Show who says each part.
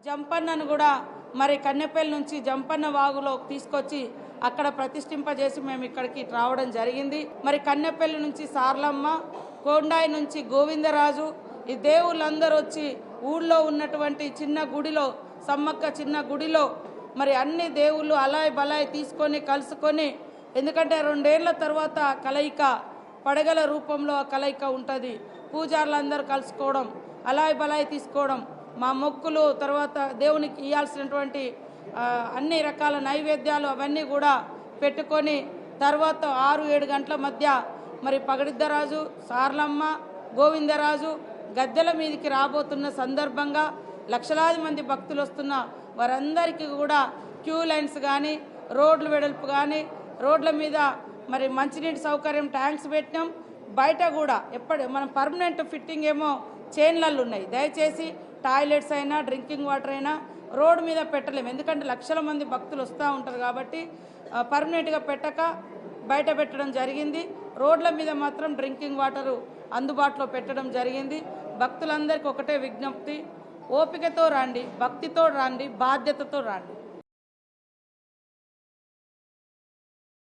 Speaker 1: జంపన్నను కూడా మరి కన్నెపల్లి నుంచి జంపన్న వాగులో తీసుకొచ్చి అక్కడ ప్రతిష్ఠింపజేసి మేము ఇక్కడికి రావడం జరిగింది. మరి కన్నెపల్లి నుంచి సార్లమ్మ, కొండాయి నుంచి గోవిందరాజు, ఈ దేవుళ్ళందరూ వచ్చి ఊళ్ళో ఉన్నటువంటి చిన్న గుడిలో, సమ్మక్క చిన్న గుడిలో మరి అన్ని దేవుళ్ళు అలాయ్ బలాయ్ తీసుకొని కలుసుకొని, ఎందుకంటే 2 ఏళ్ల తర్వాత కలయిక, పడగల రూపంలో కలయిక ఉంటుంది. పూజారులందరూ కలుసుకోవడం, అలాయ్ బలాయ్ తీసుకోవడం, మా మొక్కులు, తర్వాత దేవునికి ఇవ్వాల్సినటువంటి అన్ని రకాల నైవేద్యాలు అవన్నీ కూడా పెట్టుకొని తర్వాత 6-7 గంటల మధ్య మరి పగడిద్దరాజు, సార్లమ్మ, గోవిందరాజు గద్దెల మీదకి రాబోతున్న సందర్భంగా లక్షలాది మంది భక్తులు వస్తున్న వారందరికీ కూడా క్యూ లైన్స్ కానీ, రోడ్లు వెడల్పు కానీ, రోడ్ల మీద మరి మంచినీటి సౌకర్యం ట్యాంక్స్ పెట్టినాం. బయట కూడా మనం పర్మనెంట్ ఫిట్టింగ్ ఏమో చైన్లలో ఉన్నాయి. దయచేసి టాయిలెట్స్ అయినా, డ్రింకింగ్ వాటర్ అయినా రోడ్డు మీద పెట్టలేము, ఎందుకంటే లక్షల మంది భక్తులు వస్తూ ఉంటారు కాబట్టి పర్మనెంట్గా పెట్టక బయట పెట్టడం జరిగింది. రోడ్ల మీద మాత్రం డ్రింకింగ్ వాటరు అందుబాటులో పెట్టడం జరిగింది. భక్తులందరికీ ఒకటే విజ్ఞప్తి, ఓపికతో రండి, భక్తితో రండి, బాధ్యతతో రండి.